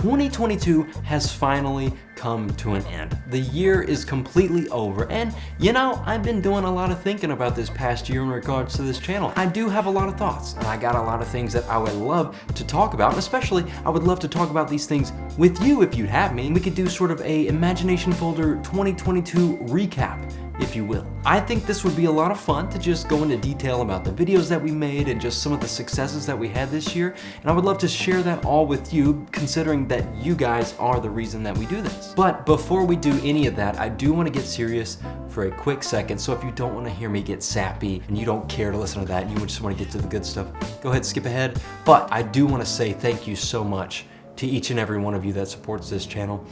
2022 has finally come to an end. The year is completely over, and you know, I've been doing a lot of thinking about this past year in regards to this channel. I do have a lot of thoughts, and I got a lot of things that I would love to talk about, and especially I would love to talk about these things with you if you'd have me. We could do sort of a Imagination Folder 2022 recap, if you will. I think this would be a lot of fun to just go into detail about the videos that we made and just some of the successes that we had this year, and I would love to share that all with you, considering that you guys are the reason that we do this. But before we do any of that, I do want to get serious for a quick second, so if you don't want to hear me get sappy and you don't care to listen to that and you just want to get to the good stuff, go ahead, skip ahead. But I do want to say thank you so much to each and every one of you that supports this channel.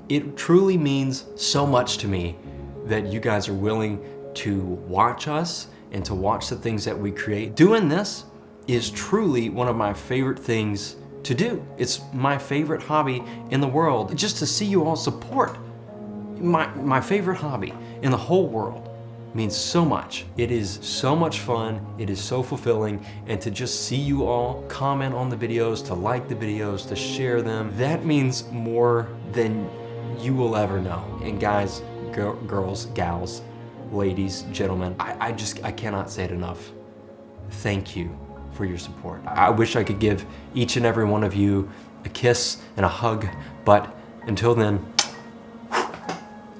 It truly means so much to me that you guys are willing to watch us and to watch the things that we create. Doing this is truly one of my favorite things to do. It's my favorite hobby in the world. Just to see you all support my favorite hobby in the whole world means so much. It is so much fun, it is so fulfilling, and to just see you all comment on the videos, to like the videos, to share them, that means more than you will ever know. And guys, girls, gals, ladies, gentlemen, I cannot say it enough. Thank you for your support. I wish I could give each and every one of you a kiss and a hug, but until then,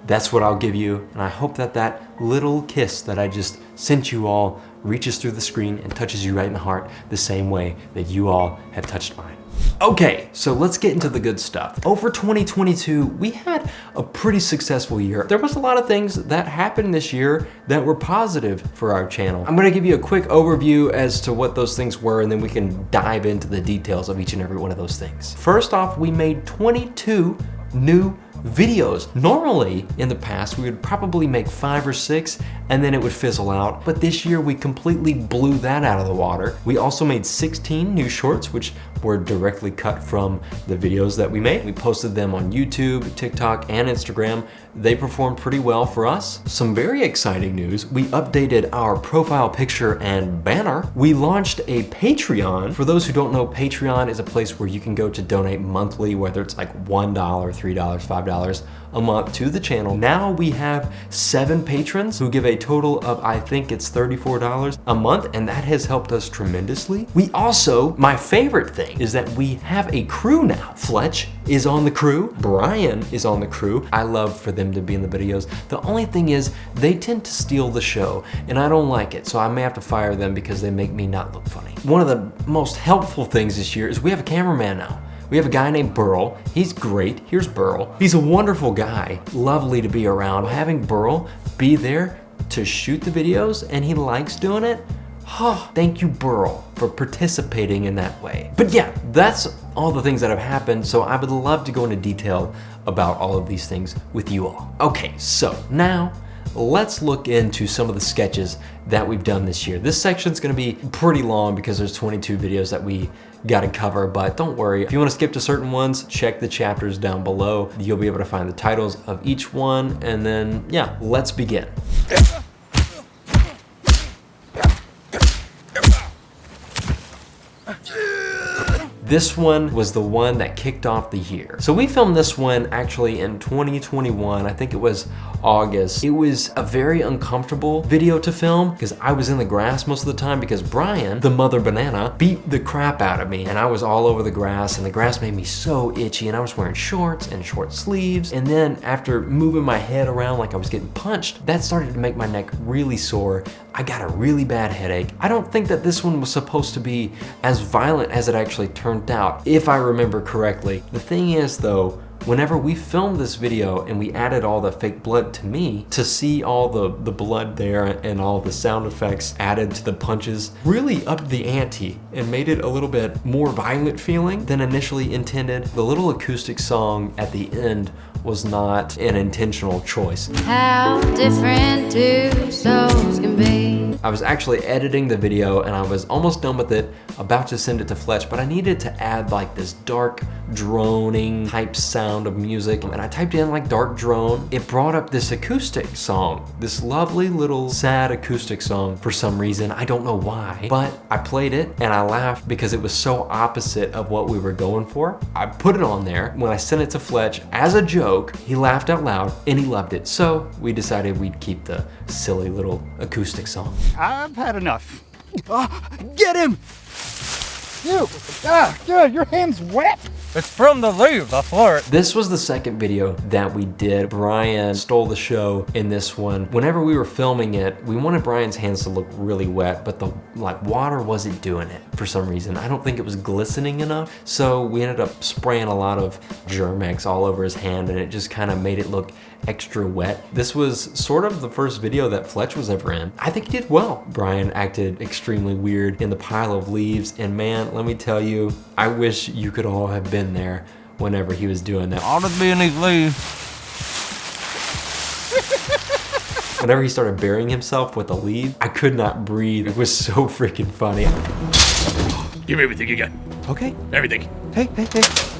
that's what I'll give you. And I hope that that little kiss that I just sent you all reaches through the screen and touches you right in the heart the same way that you all have touched mine. Okay, so let's get into the good stuff. Over 2022, we had a pretty successful year. There was a lot of things that happened this year that were positive for our channel. I'm gonna give you a quick overview as to what those things were, and then we can dive into the details of each and every one of those things. First off, we made 22 new videos. Normally, in the past, we would probably make 5 or 6 and then it would fizzle out. But this year, we completely blew that out of the water. We also made 16 new shorts, which were directly cut from the videos that we made. We posted them on YouTube, TikTok, and Instagram. They performed pretty well for us. Some very exciting news. We updated our profile picture and banner. We launched a Patreon. For those who don't know, Patreon is a place where you can go to donate monthly, whether it's like $1, $3, $5 a month to the channel. Now we have 7 patrons who give a total of, I think it's $34 a month, and that has helped us tremendously. We also, my favorite thing is that we have a crew now. Fletch is on the crew, Brian is on the crew. I love for them to be in the videos. The only thing is they tend to steal the show, and I don't like it, so I may have to fire them because they make me not look funny. One of the most helpful things this year is we have a cameraman now. We have a guy named Burl. He's great. Here's Burl. He's a wonderful guy. Lovely to be around. Having Burl be there to shoot the videos, and he likes doing it. Oh, thank you, Burl, for participating in that way. But yeah, that's all the things that have happened, so I would love to go into detail about all of these things with you all. Okay, so now let's look into some of the sketches that we've done this year. This section's gonna be pretty long because there's 22 videos that we gotta cover, but don't worry. If you wanna skip to certain ones, check the chapters down below. You'll be able to find the titles of each one, and then, yeah, let's begin. This one was the one that kicked off the year. So we filmed this one actually in 2021. I think it was August. It was a very uncomfortable video to film because I was in the grass most of the time because Brian, the mother banana, beat the crap out of me, and I was all over the grass, and the grass made me so itchy, and I was wearing shorts and short sleeves. And then after moving my head around like I was getting punched, that started to make my neck really sore. I got a really bad headache. I don't think that this one was supposed to be as violent as it actually turned out, if I remember correctly. The thing is though, whenever we filmed this video and we added all the fake blood to me, to see all the blood there and all the sound effects added to the punches really upped the ante and made it a little bit more violent feeling than initially intended. The little acoustic song at the end was not an intentional choice. How different two souls can be. I was actually editing the video and I was almost done with it, about to send it to Fletch, but I needed to add like this dark droning type sound of music. And I typed in like dark drone. It brought up this acoustic song, this lovely little sad acoustic song for some reason. I don't know why, but I played it and I laughed because it was so opposite of what we were going for. I put it on there. When I sent it to Fletch as a joke, he laughed out loud and he loved it. So we decided we'd keep the silly little acoustic song. I've had enough. Get him! You! Good, your hand's wet! It's from the lube, I floor it. This was the second video that we did. Brian stole the show in this one. Whenever we were filming it, we wanted Brian's hands to look really wet, but the water wasn't doing it for some reason. I don't think it was glistening enough. So we ended up spraying a lot of Germ-X all over his hand and it just kind of made it look extra wet. This was sort of the first video that Fletch was ever in. I think he did well. Brian acted extremely weird in the pile of leaves, and man, let me tell you, I wish you could all have been there whenever he was doing that. Ought to be in these leaves. Whenever he started burying himself with a leaf, I could not breathe. It was so freaking funny. Give me everything you got. Okay. Everything. Hey,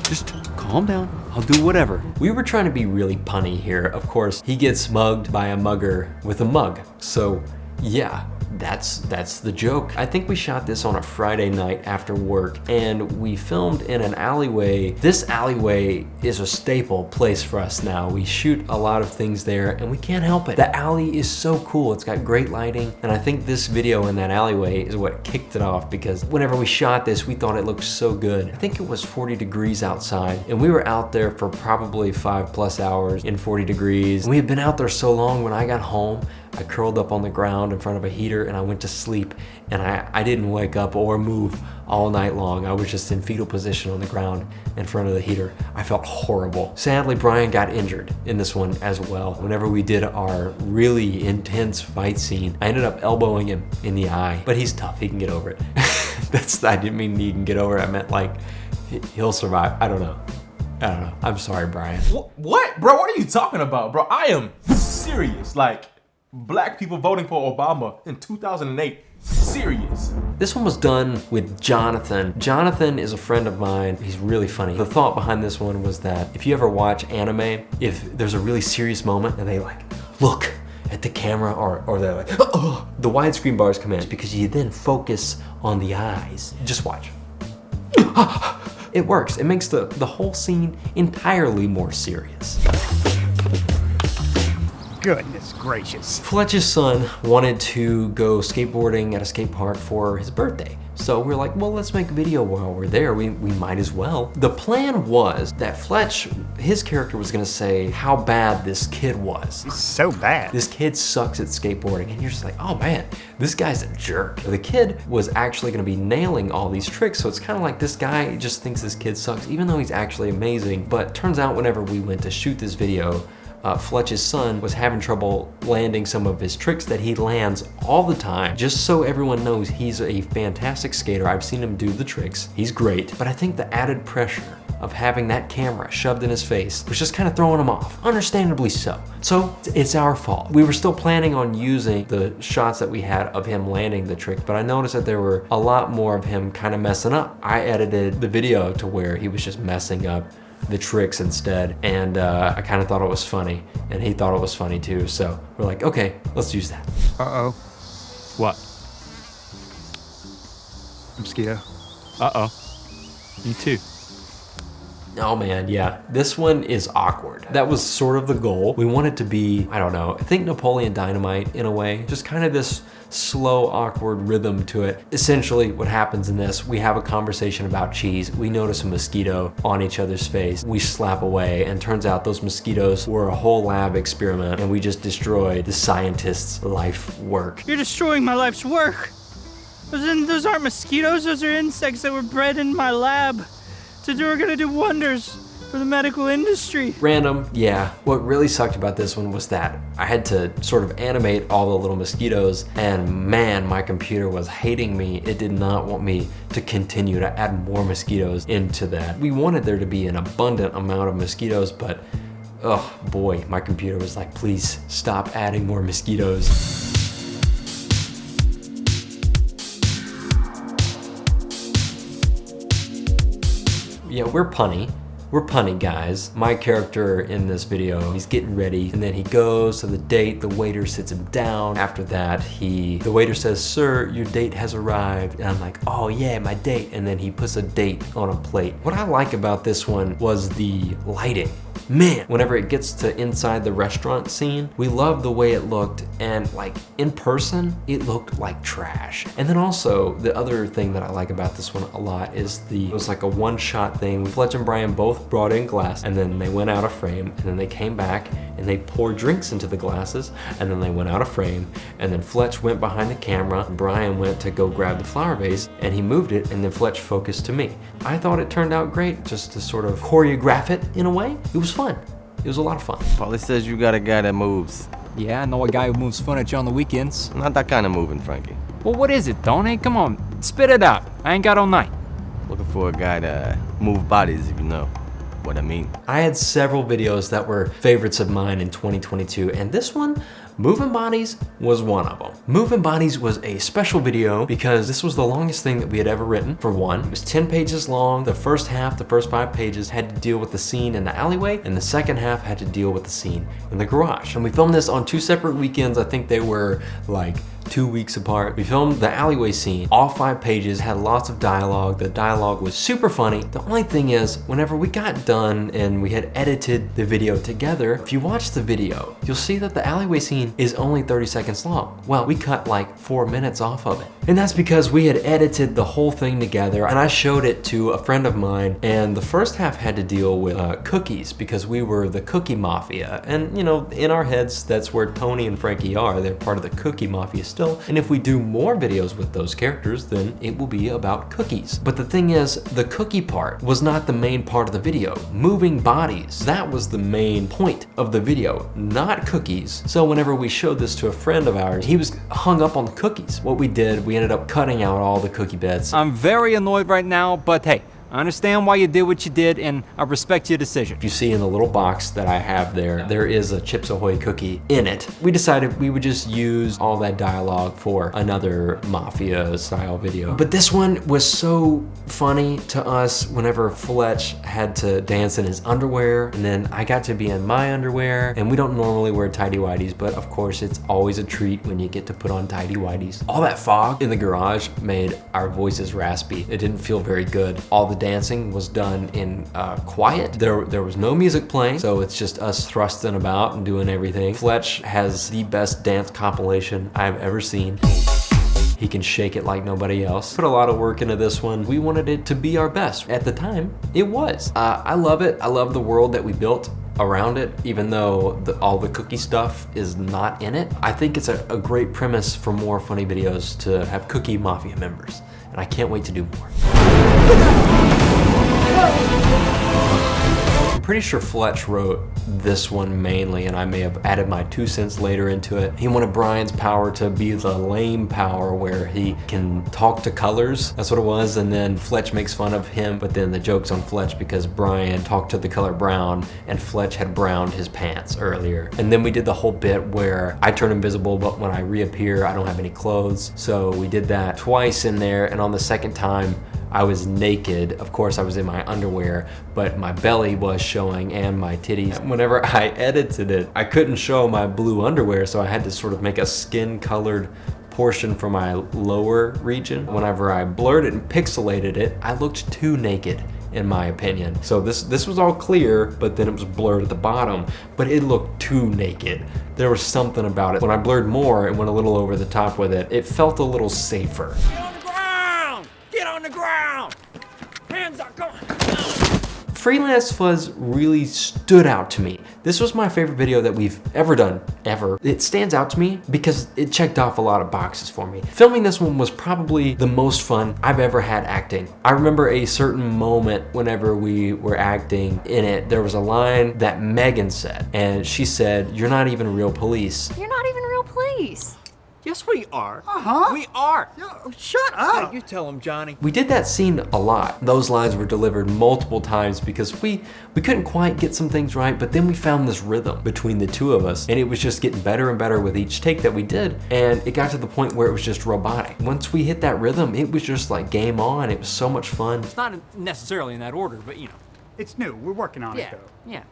just calm down. I'll do whatever. We were trying to be really punny here. Of course, he gets mugged by a mugger with a mug. So yeah, that's the joke. I think we shot this on a Friday night after work and we filmed in an alleyway. This alleyway is a staple place for us now. We shoot a lot of things there and we can't help it. The alley is so cool. It's got great lighting. And I think this video in that alleyway is what kicked it off because whenever we shot this, we thought it looked so good. I think it was 40 degrees outside and we were out there for probably 5+ hours in 40 degrees. And we had been out there so long. When I got home, I curled up on the ground in front of a heater and I went to sleep and I didn't wake up or move all night long. I was just in fetal position on the ground in front of the heater. I felt horrible. Sadly, Brian got injured in this one as well. Whenever we did our really intense fight scene, I ended up elbowing him in the eye, but he's tough, he can get over it. I didn't mean he can get over it. I meant like, he'll survive. I don't know. I'm sorry, Brian. What? Bro, what are you talking about, bro? I am serious. Like, black people voting for Obama in 2008. Serious. This one was done with Jonathan. Jonathan is a friend of mine. He's really funny. The thought behind this one was that if you ever watch anime, if there's a really serious moment and they like look at the camera or they're like, oh, the widescreen bars come in because you then focus on the eyes. Just watch. It works. It makes the whole scene entirely more serious. Goodness gracious. Fletch's son wanted to go skateboarding at a skate park for his birthday. So we're like, well, let's make a video while we're there. We might as well. The plan was that Fletch, his character was gonna say how bad this kid was. He's so bad. This kid sucks at skateboarding. And you're just like, oh man, this guy's a jerk. The kid was actually gonna be nailing all these tricks. So it's kind of like this guy just thinks this kid sucks, even though he's actually amazing. But turns out whenever we went to shoot this video, Fletch's son was having trouble landing some of his tricks that he lands all the time. Just so everyone knows, he's a fantastic skater. I've seen him do the tricks. He's great. But I think the added pressure of having that camera shoved in his face was just kind of throwing him off, understandably so. So it's our fault. We were still planning on using the shots that we had of him landing the trick, but I noticed that there were a lot more of him kind of messing up. I edited the video to where he was just messing up the tricks instead, and I kind of thought it was funny, and he thought it was funny too, so we're like, okay, let's use that. Uh-oh. What? Mosquito. Uh-oh. You too. Oh man, yeah, this one is awkward. That was sort of the goal. We wanted to be, I don't know, I think Napoleon Dynamite in a way, just kind of this slow, awkward rhythm to it. Essentially, what happens in this, we have a conversation about cheese. We notice a mosquito on each other's face. We slap away, and turns out those mosquitoes were a whole lab experiment, and we just destroyed the scientist's life work. You're destroying my life's work. Those aren't mosquitoes, those are insects that were bred in my lab. We're gonna do wonders for the medical industry. Random, yeah. What really sucked about this one was that I had to sort of animate all the little mosquitoes, and man, my computer was hating me. It did not want me to continue to add more mosquitoes into that. We wanted there to be an abundant amount of mosquitoes, but oh boy, my computer was like, please stop adding more mosquitoes. Yeah, we're punny. We're punny guys. My character in this video, he's getting ready and then he goes to the date, the waiter sits him down. After that, the waiter says, "Sir, your date has arrived." And I'm like, "Oh yeah, my date." And then he puts a date on a plate. What I like about this one was the lighting. Man, whenever it gets to inside the restaurant scene, we love the way it looked, and like in person, it looked like trash. And then also, the other thing that I like about this one a lot is it was like a one-shot thing. Fletch and Brian both brought in glass, and then they went out of frame, and then they came back, and they poured drinks into the glasses, and then they went out of frame, and then Fletch went behind the camera, and Brian went to go grab the flower vase, and he moved it, and then Fletch focused to me. I thought it turned out great, just to sort of choreograph it in a way. It was fun. It was a lot of fun. Paulie says you got a guy that moves. Yeah, I know a guy who moves furniture on the weekends. Not that kind of moving, Frankie. Well, what is it, Tony? Come on, spit it out. I ain't got all night. Looking for a guy to move bodies, if you know what I mean. I had several videos that were favorites of mine in 2022, and this one, Movin Bodies, was one of them. Movin Bodies was a special video because this was the longest thing that we had ever written, for one. It was 10 pages long. The first half, the first 5 pages, had to deal with the scene in the alleyway, and the second half had to deal with the scene in the garage. And we filmed this on 2 separate weekends. I think they were like 2 weeks apart. We filmed the alleyway scene. All 5 pages had lots of dialogue. The dialogue was super funny. The only thing is, whenever we got done and we had edited the video together, if you watch the video, you'll see that the alleyway scene is only 30 seconds long. Well, we cut like 4 minutes off of it. And that's because we had edited the whole thing together, and I showed it to a friend of mine, and the first half had to deal with cookies because we were the cookie mafia. And you know, in our heads, that's where Tony and Frankie are. They're part of the cookie mafia still. And if we do more videos with those characters, then it will be about cookies. But the thing is, the cookie part was not the main part of the video. Moving bodies, that was the main point of the video, not cookies. So whenever we showed this to a friend of ours, he was hung up on the cookies. What we did, we ended up cutting out all the cookie bits. I'm very annoyed right now, but hey, I understand why you did what you did, and I respect your decision. If you see in the little box that I have there, there is a Chips Ahoy cookie in it. We decided we would just use all that dialogue for another mafia style video. But this one was so funny to us whenever Fletch had to dance in his underwear, and then I got to be in my underwear, and we don't normally wear tighty whities, but of course it's always a treat when you get to put on tighty whities. All that fog in the garage made our voices raspy. It didn't feel very good. All the dancing was done in quiet. There was no music playing, so it's just us thrusting about and doing everything. Fletch has the best dance compilation I've ever seen. He can shake it like nobody else. Put a lot of work into this one. We wanted it to be our best. At the time, it was. I love it. I love the world that we built around it, even though all the cookie stuff is not in it. I think it's a great premise for more funny videos to have cookie mafia members, and I can't wait to do more. I'm pretty sure Fletch wrote this one mainly, and I may have added my 2 cents later into it. He wanted Brian's power to be the lame power where he can talk to colors. That's what it was, and then Fletch makes fun of him, but then the joke's on Fletch because Brian talked to the color brown, and Fletch had browned his pants earlier. And then we did the whole bit where I turn invisible, but when I reappear, I don't have any clothes. So we did that twice in there, and on the second time, I was naked. Of course, I was in my underwear, but my belly was showing and my titties. Whenever I edited it, I couldn't show my blue underwear, so I had to sort of make a skin-colored portion for my lower region. Whenever I blurred it and pixelated it, I looked too naked, in my opinion. So this was all clear, but then it was blurred at the bottom, but it looked too naked. There was something about it. When I blurred more and went a little over the top with it, it felt a little safer. Hands up, come on. Freelance Fuzz really stood out to me. This was my favorite video that we've ever done, ever. It stands out to me because it checked off a lot of boxes for me. Filming this one was probably the most fun I've ever had acting. I remember a certain moment whenever we were acting in it, there was a line that Megan said, and she said, "You're not even real police." You're not even real police. Yes, we are. Uh-huh. We are. Yo, shut up. You tell him, Johnny. We did that scene a lot. Those lines were delivered multiple times because we couldn't quite get some things right, but then we found this rhythm between the two of us, and it was just getting better and better with each take that we did, and it got to the point where it was just robotic. Once we hit that rhythm, it was just like game on. It was so much fun. It's not necessarily in that order, but you know. It's new. We're working on it, though. Yeah.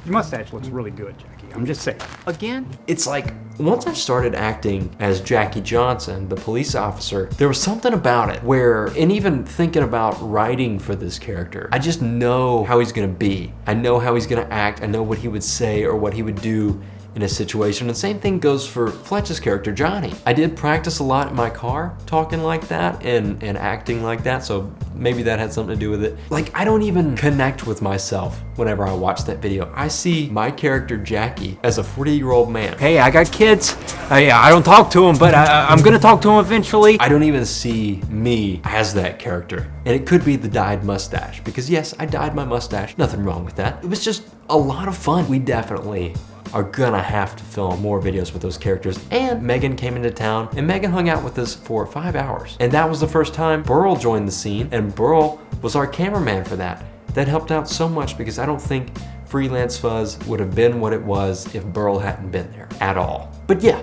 Your mustache looks really good, Jackie. I'm just saying. Again? It's like, once I started acting as Jackie Johnson, the police officer, there was something about it where, and even thinking about writing for this character, I just know how he's gonna be. I know how he's gonna act. I know what he would say or what he would do in a situation. And same thing goes for Fletch's character, Johnny. I did practice a lot in my car talking like that and acting like that, so maybe that had something to do with it. Like, I don't even connect with myself whenever I watch that video. I see my character, Jackie, as a 40-year-old man. Hey, I got kids. I don't talk to them, but I'm gonna talk to them eventually. I don't even see me as that character. And it could be the dyed mustache, because yes, I dyed my mustache. Nothing wrong with that. It was just a lot of fun. We definitely are gonna have to film more videos with those characters. And Megan came into town, and Megan hung out with us for 5 hours. And that was the first time Burl joined the scene, and Burl was our cameraman for that. That helped out so much because I don't think Freelance Fuzz would have been what it was if Burl hadn't been there at all. But yeah,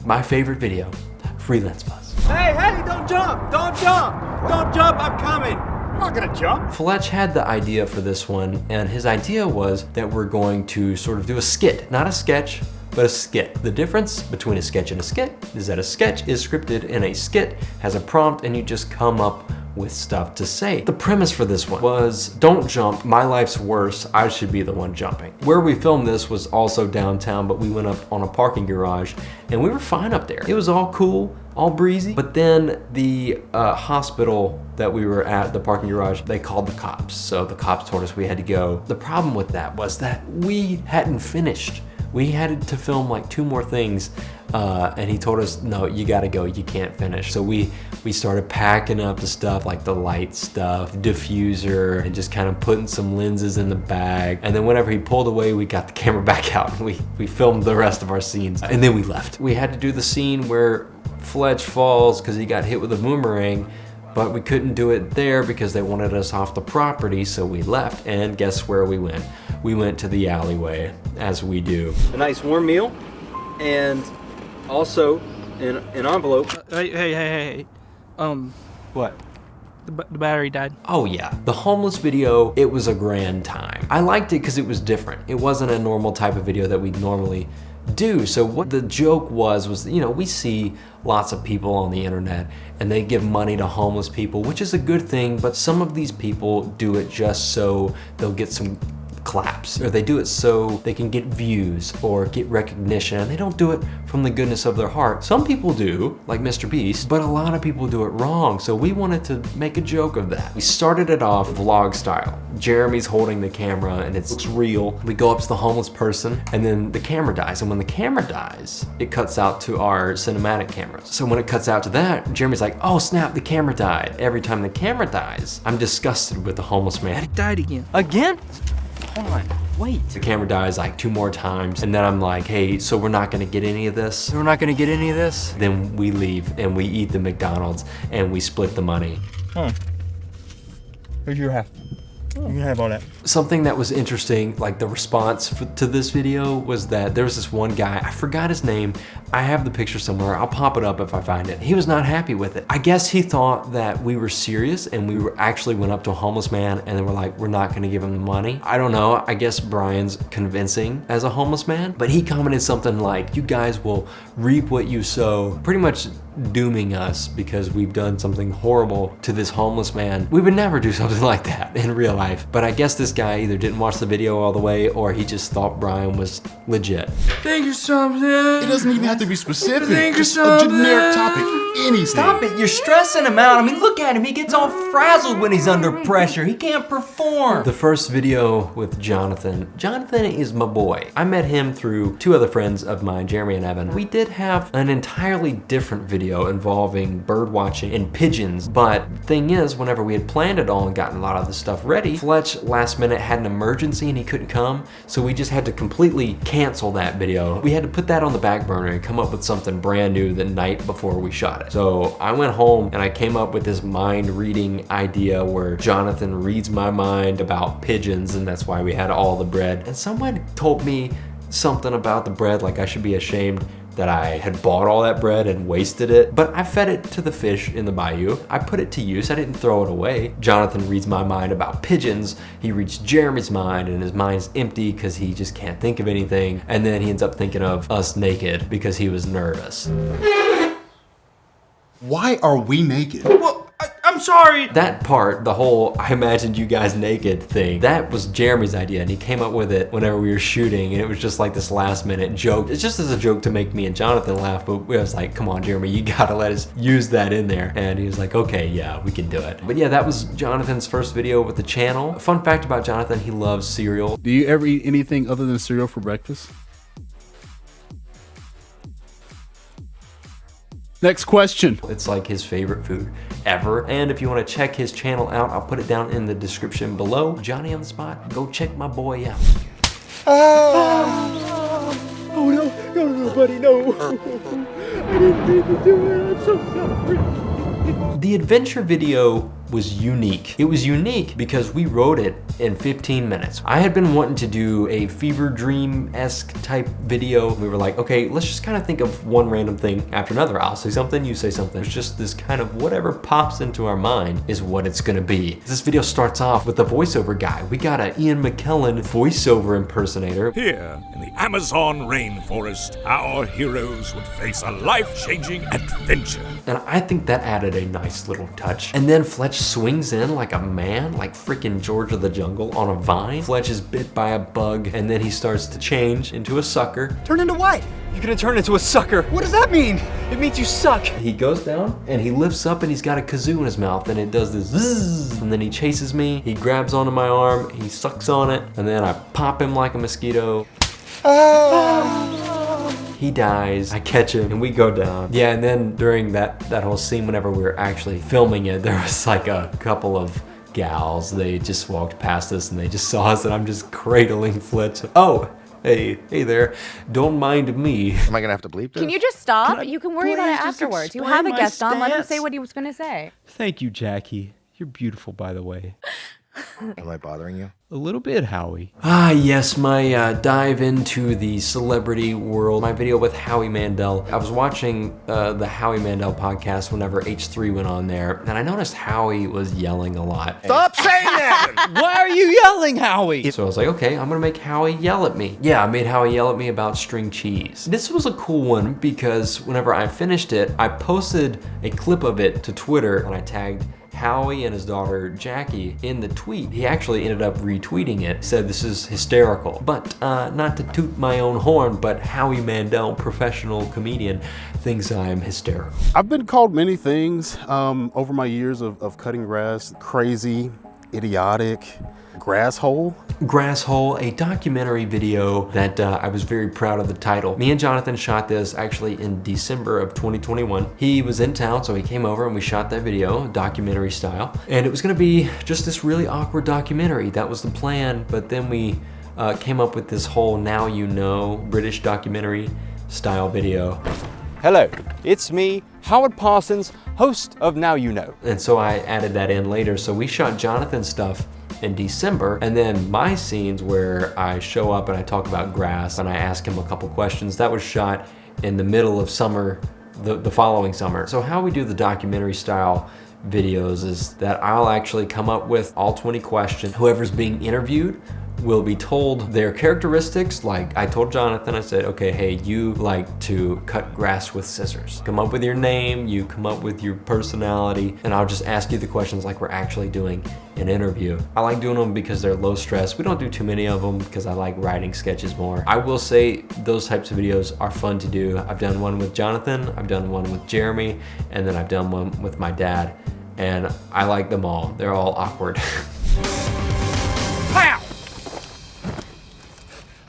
my favorite video, Freelance Fuzz. Hey, don't jump! Don't jump! Don't jump, I'm coming! I'm not gonna jump. Fletch had the idea for this one, and his idea was that we're going to sort of do a skit, not a sketch, but a skit. The difference between a sketch and a skit is that a sketch is scripted and a skit has a prompt and you just come up with stuff to say. The premise for this one was, don't jump, my life's worse, I should be the one jumping. Where we filmed this was also downtown, but we went up on a parking garage and we were fine up there. It was all cool, all breezy, but then the hospital that we were at, the parking garage, they called the cops. So the cops told us we had to go. The problem with that was that we hadn't finished. We had to film like 2 more things, and he told us, no, you gotta go, you can't finish. So we started packing up the stuff, like the light stuff, diffuser, and just kind of putting some lenses in the bag. And then whenever he pulled away, we got the camera back out and we filmed the rest of our scenes. And then we left. We had to do the scene where Fletch falls because he got hit with a boomerang, but we couldn't do it there because they wanted us off the property, so we left. And guess where we went? We went to the alleyway, as we do. A nice warm meal, and also an envelope. Hey. What? The battery died. Oh yeah, the homeless video, it was a grand time. I liked it because it was different. It wasn't a normal type of video that we'd normally do. So what the joke was, you know, we see lots of people on the internet and they give money to homeless people, which is a good thing, but some of these people do it just so they'll get some claps, or they do it so they can get views or get recognition, and they don't do it from the goodness of their heart. Some people do, like Mr. Beast, but a lot of people do it wrong, so we wanted to make a joke of that. We started it off vlog style. Jeremy's holding the camera and it looks real. We go up to the homeless person and then the camera dies, and when the camera dies, it cuts out to our cinematic cameras. So when it cuts out to that, Jeremy's like, oh snap, the camera died. Every time the camera dies, I'm disgusted with the homeless man. It died again. Again? Hold on, wait. The camera dies like 2 more times, and then I'm like, hey, so we're not gonna get any of this? We're not gonna get any of this? Then we leave and we eat the McDonald's and we split the money. Here's your half. You can have all that. Something that was interesting, like the response to this video, was that there was this one guy, I forgot his name, I have the picture somewhere, I'll pop it up if I find it. He was not happy with it. I guess he thought that we were serious and we actually went up to a homeless man and then we're like, we're not gonna give him the money. I don't know, I guess Brian's convincing as a homeless man, but he commented something like, you guys will reap what you sow, pretty much dooming us because we've done something horrible to this homeless man. We would never do something like that in real life, but I guess this guy either didn't watch the video all the way or he just thought Brian was legit. Think of something. It doesn't even have to be specific. Just a generic topic. anything. Stop it, you're stressing him out. I mean, look at him, he gets all frazzled when he's under pressure. He can't perform. The first video with Jonathan is my boy. I met him through two other friends of mine, Jeremy and Evan. We did have an entirely different video involving bird watching and pigeons, but the thing is, whenever we had planned it all and gotten a lot of the stuff ready, Fletch last minute had an emergency and he couldn't come, so we just had to completely cancel that video. We had to put that on the back burner and come up with something brand new the night before we shot it. So I went home and I came up with this mind reading idea where Jonathan reads my mind about pigeons, and that's why we had all the bread. And someone told me something about the bread, like I should be ashamed that I had bought all that bread and wasted it, but I fed it to the fish in the bayou. I put it to use, I didn't throw it away. Jonathan reads my mind about pigeons. He reads Jeremy's mind and his mind's empty because he just can't think of anything. And then he ends up thinking of us naked because he was nervous. Why are we naked? Well, I'm sorry. That part, the whole I imagined you guys naked thing, that was Jeremy's idea, and he came up with it whenever we were shooting, and it was just like this last minute joke. It's just as a joke to make me and Jonathan laugh, but I was like, come on, Jeremy, you gotta let us use that in there. And he was like, okay, yeah, we can do it. But yeah, that was Jonathan's first video with the channel. A fun fact about Jonathan, he loves cereal. Do you ever eat anything other than cereal for breakfast? Next question. It's like his favorite food ever. And if you want to check his channel out, I'll put it down in the description below. Johnny on the spot, go check my boy out. Oh no, buddy, no. I didn't mean to do it, I'm so sorry. The adventure video was unique. It was unique because we wrote it in 15 minutes. I had been wanting to do a fever dream-esque type video. We were like, okay, let's just kind of think of one random thing after another. I'll say something, you say something. It's just this kind of whatever pops into our mind is what it's gonna be. This video starts off with the voiceover guy. We got an Ian McKellen voiceover impersonator. Here in the Amazon rainforest, our heroes would face a life-changing adventure. And I think that added a nice little touch. And then Fletch swings in like a man, like freaking George of the Jungle on a vine. Fletch is bit by a bug, and then he starts to change into a sucker. Turn into what? You're gonna turn into a sucker. What does that mean? It means you suck. He goes down and he lifts up and he's got a kazoo in his mouth, and it does this zzz, and then he chases me. He grabs onto my arm, he sucks on it, and then I pop him like a mosquito. He dies, I catch him, and we go down. Yeah, and then during that whole scene, whenever we were actually filming it, there was like a couple of gals. They just walked past us and they just saw us, and I'm just cradling Fletch. Oh, hey there, don't mind me. Am I gonna have to bleep this? Can you just stop? You can worry about it please just afterwards. You explain have a my guest on. Let him stance? say what he was gonna say. Thank you, Jackie. You're beautiful, by the way. Am I bothering you? A little bit, Howie. Ah, yes, my dive into the celebrity world. My video with Howie Mandel. I was watching the Howie Mandel podcast whenever H3 went on there, and I noticed Howie was yelling a lot. Stop saying that! Why are you yelling, Howie? So I was like, okay, I'm gonna make Howie yell at me. Yeah, I made Howie yell at me about string cheese. This was a cool one because whenever I finished it, I posted a clip of it to Twitter and I tagged Howie and his daughter Jackie in the tweet. He actually ended up retweeting it, said this is hysterical. But not to toot my own horn, but Howie Mandel, professional comedian, thinks I'm hysterical. I've been called many things over my years of cutting grass. Crazy, idiotic, Grasshole. Grasshole, a documentary video that I was very proud of the title. Me and Jonathan shot this actually in December of 2021. He was in town, so he came over and we shot that video, documentary style. And it was gonna be just this really awkward documentary. That was the plan, but then we came up with this whole Now You Know British documentary style video. Hello, it's me, Howard Parsons, host of Now You Know. And so I added that in later. So we shot Jonathan's stuff in December, and then my scenes where I show up and I talk about grass and I ask him a couple questions, that was shot in the middle of summer, the following summer. So how we do the documentary style videos is that I'll actually come up with all 20 questions. Whoever's being interviewed will be told their characteristics. Like I told Jonathan, I said, okay, hey, you like to cut grass with scissors. Come up with your name, you come up with your personality, and I'll just ask you the questions like we're actually doing an interview. I like doing them because they're low stress. We don't do too many of them because I like writing sketches more. I will say those types of videos are fun to do. I've done one with Jonathan, I've done one with Jeremy, and then I've done one with my dad, and I like them all. They're all awkward. Pow!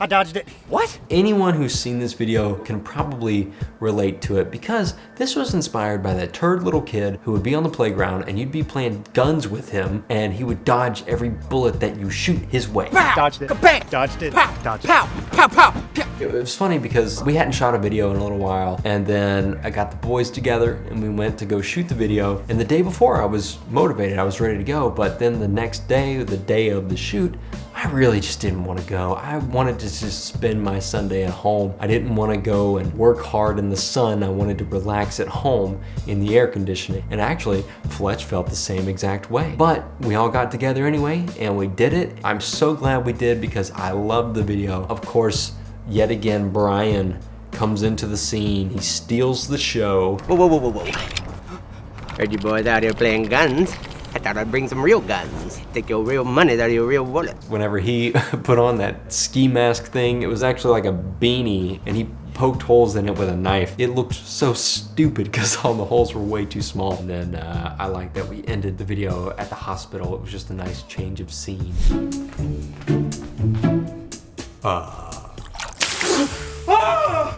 I dodged it. What? Anyone who's seen this video can probably relate to it because this was inspired by that turd little kid who would be on the playground and you'd be playing guns with him and he would dodge every bullet that you shoot his way. Pow! Dodged it. Bang! Dodged it. Pow! Dodged it. Pow! Pow! Pow! Pow! It was funny because we hadn't shot a video in a little while, and then I got the boys together and we went to go shoot the video, and the day before I was motivated, I was ready to go, but then the next day, the day of the shoot, I really just didn't want to go. I wanted to just spend my Sunday at home. I didn't want to go and work hard in the sun. I wanted to relax at home in the air conditioning. And actually, Fletch felt the same exact way. But we all got together anyway, and we did it. I'm so glad we did because I loved the video. Of course, yet again, Brian comes into the scene. He steals the show. Whoa, whoa, whoa, whoa, whoa. Heard you boys out here playing guns. I thought I'd bring some real guns. Take your real money out of your real wallet. Whenever he put on that ski mask thing, it was actually like a beanie, and he poked holes in it with a knife. It looked so stupid because all the holes were way too small. And then I like that we ended the video at the hospital. It was just a nice change of scene.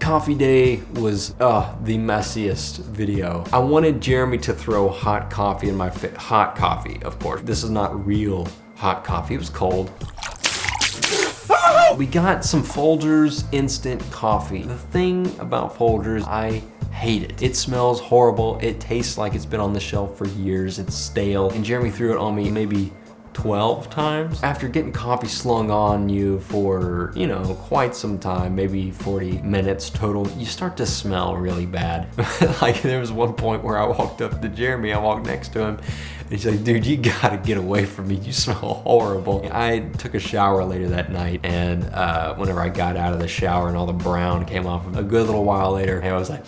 Coffee day was the messiest video. I wanted Jeremy to throw hot coffee in my face. Hot coffee, of course. This is not real hot coffee, it was cold. We got some Folgers instant coffee. The thing about Folgers, I hate it. It smells horrible. It tastes like it's been on the shelf for years. It's stale. And Jeremy threw it on me maybe 12 times. After getting coffee slung on you for, you know, quite some time, maybe 40 minutes total, you start to smell really bad. Like there was one point where I walked up to Jeremy, I walked next to him, and he's like, dude, you gotta get away from me, you smell horrible. I took a shower later that night, and whenever I got out of the shower and all the brown came off, a good little while later, I was like,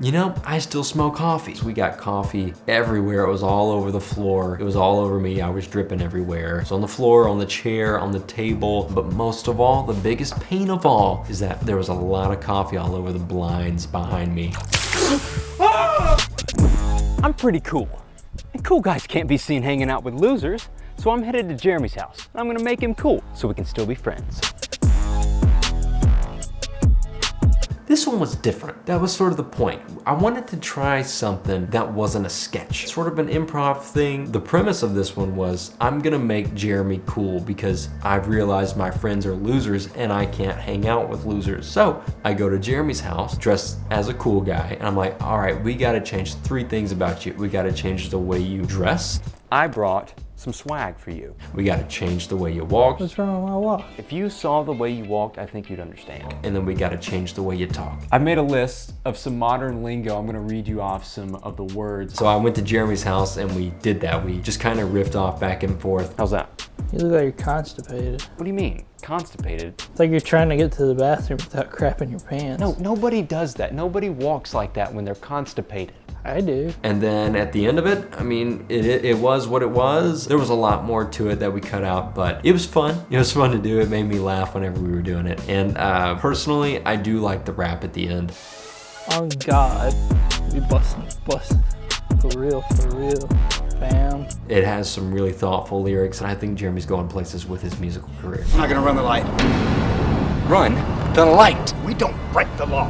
you know, I still smell coffee. So we got coffee everywhere. It was all over the floor. It was all over me. I was dripping everywhere. It was on the floor, on the chair, on the table. But most of all, the biggest pain of all is that there was a lot of coffee all over the blinds behind me. I'm pretty cool. And cool guys can't be seen hanging out with losers. So I'm headed to Jeremy's house. I'm gonna make him cool so we can still be friends. This one was different. That was sort of the point. I wanted to try something that wasn't a sketch, sort of an improv thing. The premise of this one was I'm gonna make Jeremy cool because I've realized my friends are losers and I can't hang out with losers. So I go to Jeremy's house dressed as a cool guy and I'm like, all right, we gotta change 3 things about you. We gotta change the way you dress. I brought some swag for you. We gotta change the way you walk. What's wrong with my walk? If you saw the way you walked, I think you'd understand. And then we gotta change the way you talk. I made a list of some modern lingo. I'm gonna read you off some of the words. So I went to Jeremy's house and we did that. We just kind of riffed off back and forth. How's that? You look like you're constipated. What do you mean? Constipated? It's like you're trying to get to the bathroom without crapping your pants. No, nobody does that. Nobody walks like that when they're constipated. I do. And then at the end of it, I mean, it was what it was. There was a lot more to it that we cut out, but it was fun. It was fun to do. It made me laugh whenever we were doing it. And personally, I do like the rap at the end. On God, we bustin'. For real, fam. It has some really thoughtful lyrics, and I think Jeremy's going places with his musical career. I'm not gonna run the light. Run the light. We don't break the law.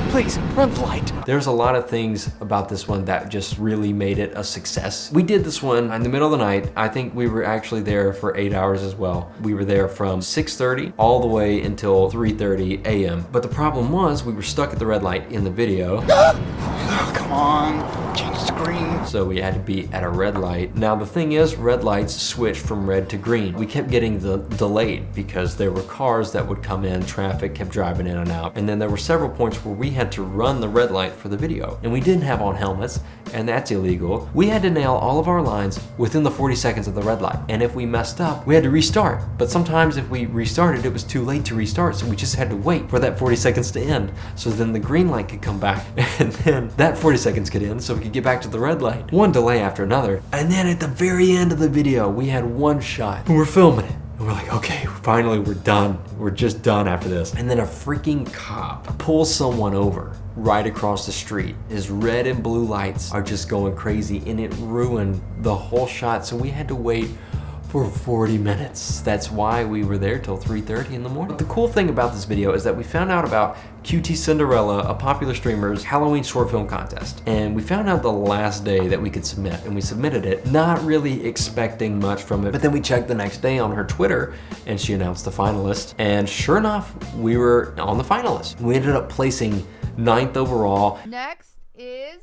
Please, run the light. There's a lot of things about this one that just really made it a success. We did this one in the middle of the night. I think we were actually there for 8 hours as well. We were there from 6:30 all the way until 3:30 a.m. But the problem was we were stuck at the red light in the video. Oh, Come on, change screen. So we had to be at a red light. Now the thing is, red lights switch from red to green. We kept getting delayed because there were cars that would come in, traffic kept driving in and out. And then there were several points where we had to run the red light for the video. And we didn't have on helmets, and that's illegal. We had to nail all of our lines within the 40 seconds of the red light. And if we messed up, we had to restart. But sometimes if we restarted, it was too late to restart, so we just had to wait for that 40 seconds to end. So then the green light could come back, and then that 40 seconds could end, so we could get back to the red light. One delay after another. And then at the very end of the video, we had one shot, and we're filming it. And we're like, okay, finally we're done. We're just done after this. And then a freaking cop pulls someone over right across the street. His red and blue lights are just going crazy, and it ruined the whole shot. So we had to wait for 40 minutes. That's why we were there till 3:30 in the morning. The cool thing about this video is that we found out about QT Cinderella, a popular streamer's Halloween short film contest. And we found out the last day that we could submit, and we submitted it, not really expecting much from it. But then we checked the next day on her Twitter, and she announced the finalist. And sure enough, we were on the finalist. We ended up placing 9th overall. Next is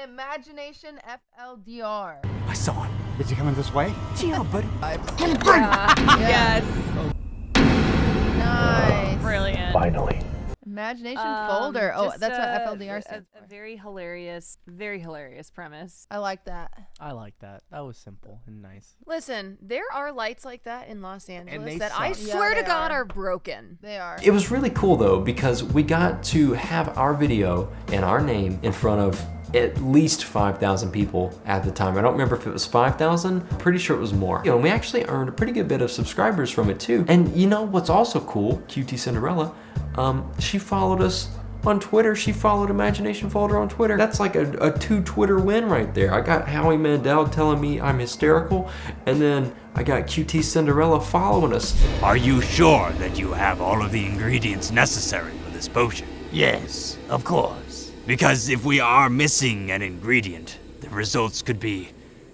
Imagination FLDR. I saw him. Is he coming this way? Yeah. buddy. Yes. Nice. Brilliant. Finally. Imagination folder. Oh, Just that's what FLDR stands for. A very hilarious premise. I like that. I like that. That was simple and nice. Listen, there are lights like that in Los Angeles they that I suck. swear Yeah, to God they are broken. They are. It was really cool though, because we got to have our video and our name in front of at least 5,000 people at the time. I don't remember if it was 5,000, pretty sure it was more. You know, we actually earned a pretty good bit of subscribers from it too. And you know what's also cool, QT Cinderella, she followed us on Twitter. She followed Imagination Folder on Twitter. That's like a 2 Twitter win right there. I got Howie Mandel telling me I'm hysterical, and then I got QT Cinderella following us. Are you sure that you have all of the ingredients necessary for this potion? Yes, of course. Because if we are missing an ingredient, the results could be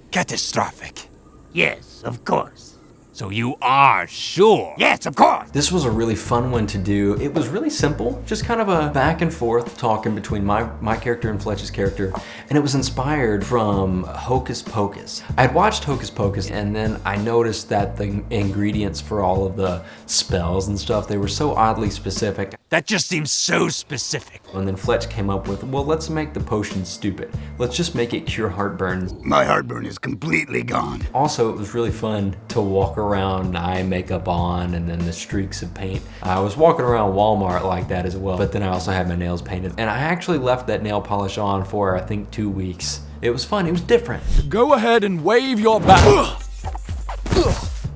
catastrophic. Yes, of course. So you are sure? Yes, of course. This was a really fun one to do. It was really simple, just kind of a back and forth talking between my character and Fletch's character, and it was inspired from Hocus Pocus. I had watched Hocus Pocus, and then I noticed that the ingredients for all of the spells and stuff, they were so oddly specific. That just seems so specific. And then Fletch came up with, well, let's make the potion stupid. Let's just make it cure heartburn. My heartburn is completely gone. Also, it was really fun to walk around, eye makeup on, and then the streaks of paint. I was walking around Walmart like that as well, but then I also had my nails painted. And I actually left that nail polish on for, I think, 2 weeks. It was fun, it was different. Go ahead and wave your bat.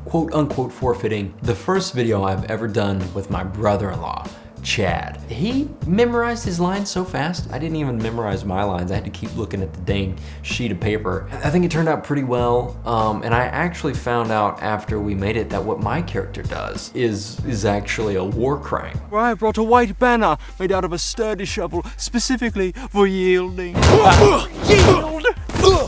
Quote unquote forfeiting, the first video I've ever done with my brother-in-law, Chad. He memorized his lines so fast, I didn't even memorize my lines. I had to keep looking at the dang sheet of paper. I think it turned out pretty well, and I actually found out after we made it that what my character does is actually a war crime. I brought a white banner made out of a sturdy shovel specifically for yielding. Yield!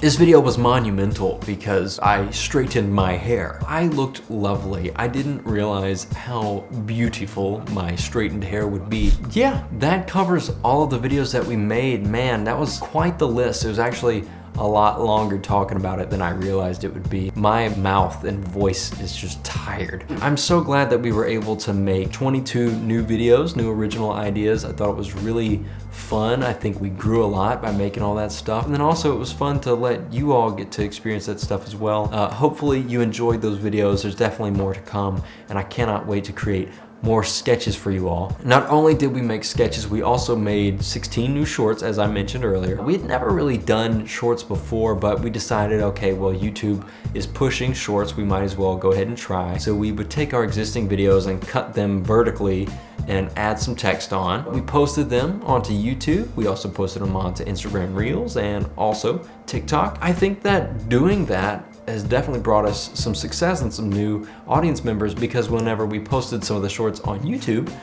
This video was monumental because I straightened my hair. I looked lovely. I didn't realize how beautiful my straightened hair would be. Yeah, that covers all of the videos that we made. Man, that was quite the list. It was actually a lot longer talking about it than I realized it would be. My mouth and voice is just tired. I'm so glad that we were able to make 22 new videos, new original ideas. I thought it was really fun. I think we grew a lot by making all that stuff. And then also it was fun to let you all get to experience that stuff as well. Hopefully you enjoyed those videos. There's definitely more to come, and I cannot wait to create more sketches for you all. Not only did we make sketches, we also made 16 new shorts, as I mentioned earlier. We had never really done shorts before, but we decided, okay, well, YouTube is pushing shorts, we might as well go ahead and try. So we would take our existing videos and cut them vertically and add some text on. We posted them onto YouTube. We also posted them onto Instagram Reels and also TikTok. I think that doing that has definitely brought us some success and some new audience members, because whenever we posted some of the shorts on YouTube,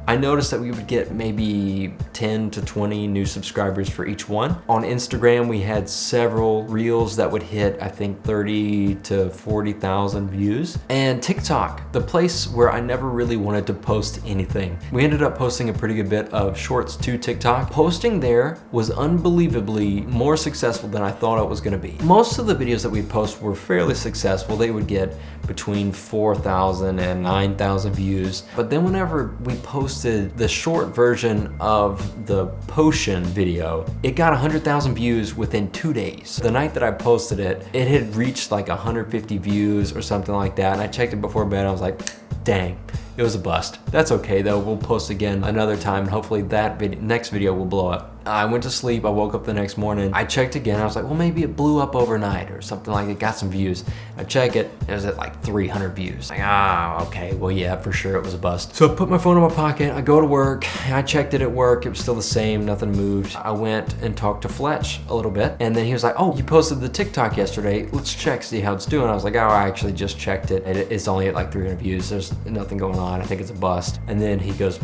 I noticed that we would get maybe 10 to 20 new subscribers for each one. On Instagram, we had several reels that would hit, I think, 30 to 40,000 views. And TikTok, the place where I never really wanted to post anything. We ended up posting a pretty good bit of shorts to TikTok. Posting there was unbelievably more successful than I thought it was gonna be. Most of the videos that we post were fairly successful. They would get between 4,000 and 9,000 views. But then whenever we posted the short version of the potion video, it got 100,000 views within 2 days. The night that I posted it, it had reached like 150 views or something like that. And I checked it before bed, I was like, dang, it was a bust. That's okay though, we'll post again another time and hopefully that next video will blow up. I went to sleep, I woke up the next morning, I checked again, I was like, well, maybe it blew up overnight or something like it, got some views. I check it, it was at like 300 views. Like, okay, well yeah, for sure it was a bust. So I put my phone in my pocket, I go to work, I checked it at work, it was still the same, nothing moved. I went and talked to Fletch a little bit, and then he was like, oh, you posted the TikTok yesterday, let's check, see how it's doing. I was like, oh, I actually just checked it, it's only at like 300 views, there's nothing going on, I think it's a bust. And then he goes,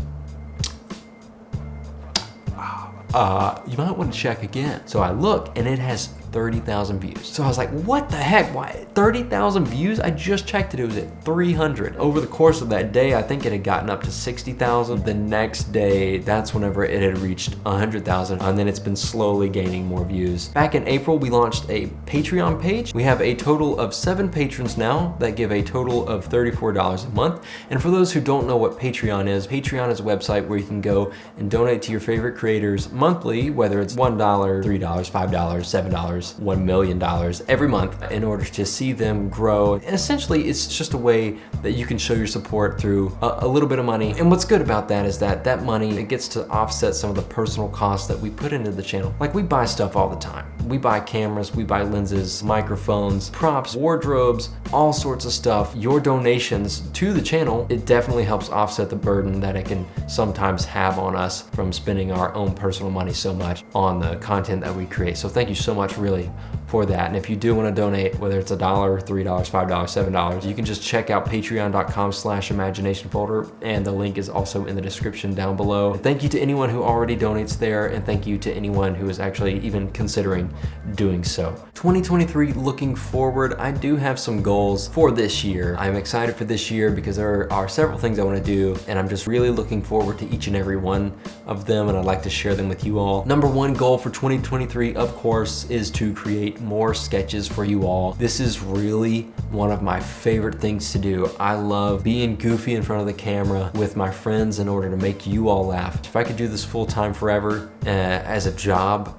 you might want to check again. So I look and it has 30,000 views. So I was like, what the heck? Why 30,000 views? I just checked it, it was at 300. Over the course of that day, I think it had gotten up to 60,000. The next day, that's whenever it had reached 100,000, and then it's been slowly gaining more views. Back in April, we launched a Patreon page. We have a total of 7 patrons now that give a total of $34 a month. And for those who don't know what Patreon is a website where you can go and donate to your favorite creators monthly, whether it's $1, $3, $5, $7, $1 million every month in order to see them grow. And essentially, it's just a way that you can show your support through a little bit of money. And what's good about that is that that money, it gets to offset some of the personal costs that we put into the channel. Like we buy stuff all the time. We buy cameras, we buy lenses, microphones, props, wardrobes, all sorts of stuff. Your donations to the channel, it definitely helps offset the burden that it can sometimes have on us from spending our own personal money so much on the content that we create. So thank you so much, really, for that. And if you do want to donate, whether it's $1, $3, $5, $7, you can just check out patreon.com/imaginationfolder, and the link is also in the description down below. And thank you to anyone who already donates there, and thank you to anyone who is actually even considering doing so. 2023, looking forward, I do have some goals for this year. I'm excited for this year because there are several things I want to do, and I'm just really looking forward to each and every one of them, and I'd like to share them with you all. Number one goal for 2023, of course, is to create more sketches for you all. This is really one of my favorite things to do. I love being goofy in front of the camera with my friends in order to make you all laugh. If I could do this full time forever as a job,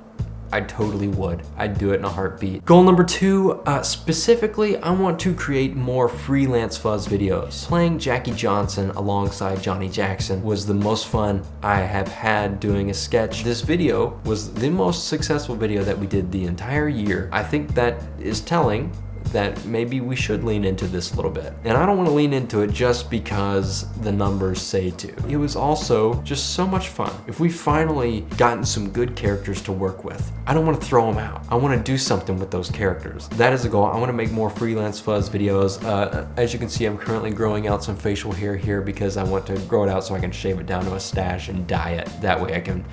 I totally would. I'd do it in a heartbeat. Goal number two, specifically, I want to create more freelance fuzz videos. Playing Jackie Johnson alongside Johnny Jackson was the most fun I have had doing a sketch. This video was the most successful video that we did the entire year. I think that is telling that maybe we should lean into this a little bit. And I don't want to lean into it just because the numbers say to. It was also just so much fun. If we finally gotten some good characters to work with, I don't want to throw them out. I want to do something with those characters. That is the goal. I want to make more freelance fuzz videos. As you can see, I'm currently growing out some facial hair here because I want to grow it out so I can shave it down to a stash and dye it. That way I can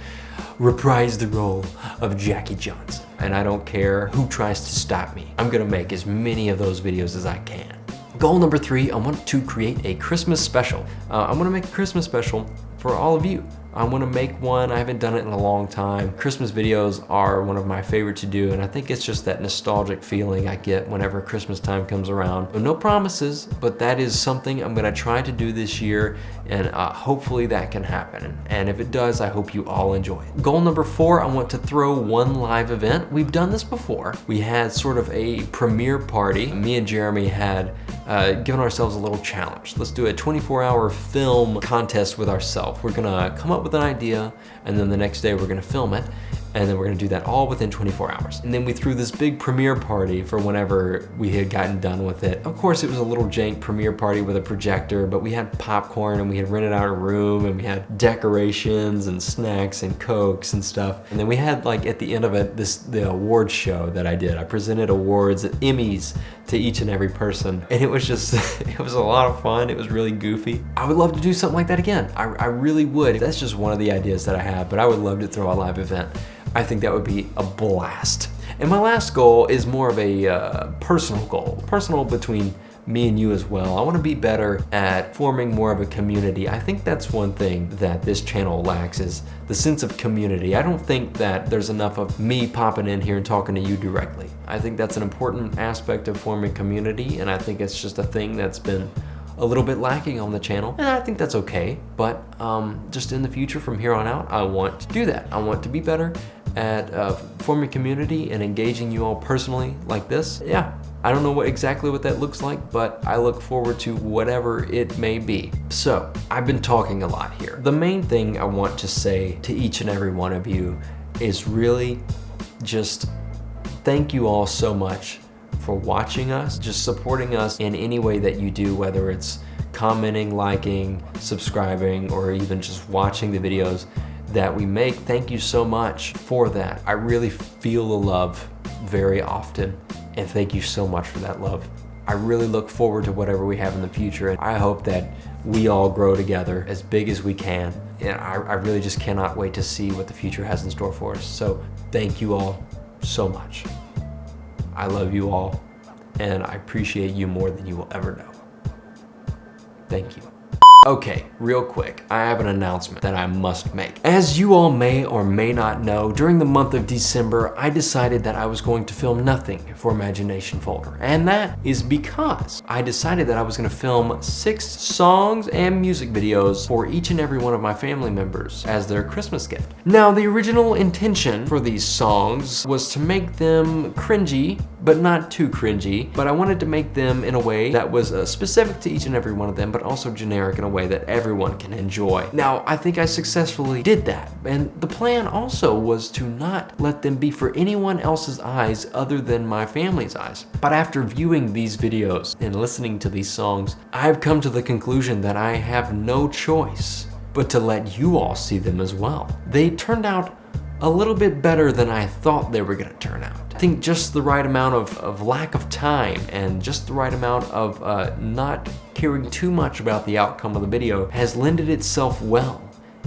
reprise the role of Jackie Johnson. And I don't care who tries to stop me. I'm gonna make as many of those videos as I can. Goal number three, I want to create a Christmas special. I want to make a Christmas special for all of you. I want to make one. I haven't done it in a long time. Christmas videos are one of my favorite to do, and I think it's just that nostalgic feeling I get whenever Christmas time comes around. So no promises, but that is something I'm gonna try to do this year, and hopefully that can happen. And if it does, I hope you all enjoy it. Goal number four, I want to throw one live event. We've done this before. We had sort of a premiere party. Me and Jeremy had given ourselves a little challenge. Let's do a 24-hour film contest with ourselves. We're gonna come up with an idea, and then the next day we're gonna film it. And then we're gonna do that all within 24 hours. And then we threw this big premiere party for whenever we had gotten done with it. Of course, it was a little jank premiere party with a projector, but we had popcorn and we had rented out a room and we had decorations and snacks and Cokes and stuff. And then we had, like, at the end of it, the awards show that I did. I presented awards, Emmys, to each and every person. And it was just, it was a lot of fun. It was really goofy. I would love to do something like that again. I really would. That's just one of the ideas that I have, but I would love to throw a live event. I think that would be a blast. And my last goal is more of a personal goal, personal between me and you as well. I want to be better at forming more of a community. I think that's one thing that this channel lacks, is the sense of community. I don't think that there's enough of me popping in here and talking to you directly. I think that's an important aspect of forming community, and I think it's just a thing that's been a little bit lacking on the channel, and I think that's okay. But just in the future, from here on out, I want to do that. I want to be better at forming community and engaging you all personally like this. Yeah, I don't know exactly what that looks like, but I look forward to whatever it may be. So, I've been talking a lot here. The main thing I want to say to each and every one of you is really just thank you all so much for watching us, just supporting us in any way that you do, whether it's commenting, liking, subscribing, or even just watching the videos that we make. Thank you so much for that. I really feel the love very often, and thank you so much for that love. I really look forward to whatever we have in the future, and I hope that we all grow together as big as we can. And I really just cannot wait to see what the future has in store for us. So thank you all so much. I love you all, and I appreciate you more than you will ever know. Thank you. Okay, real quick, I have an announcement that I must make. As you all may or may not know, during the month of December, I decided that I was going to film nothing for Imagination Folder. And that is because I decided that I was gonna film 6 songs and music videos for each and every one of my family members as their Christmas gift. Now, the original intention for these songs was to make them cringy, but not too cringy, but I wanted to make them in a way that was specific to each and every one of them, but also generic in a way that everyone can enjoy. Now, I think I successfully did that, and the plan also was to not let them be for anyone else's eyes other than my family's eyes. But after viewing these videos and listening to these songs, I've come to the conclusion that I have no choice but to let you all see them as well. They turned out a little bit better than I thought they were gonna turn out. I think just the right amount of lack of time and just the right amount of not caring too much about the outcome of the video has lended itself well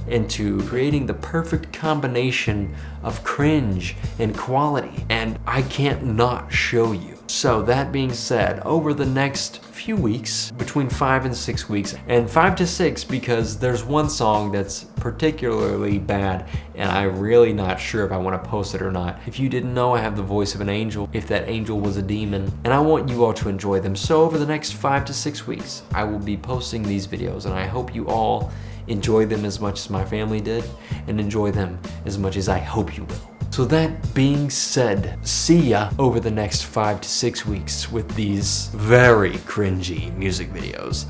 into creating the perfect combination of cringe and quality, and I can't not show you. So that being said, over the next few weeks, between 5 and 6 weeks, and 5 to 6 because there's one song that's particularly bad and I'm really not sure if I want to post it or not. If you didn't know, I have the voice of an angel, if that angel was a demon, and I want you all to enjoy them. So over the next 5 to 6 weeks, I will be posting these videos, and I hope you all enjoy them as much as my family did, and enjoy them as much as I hope you will. So that being said, see ya over the next 5 to 6 weeks with these very cringy music videos.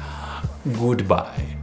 Goodbye.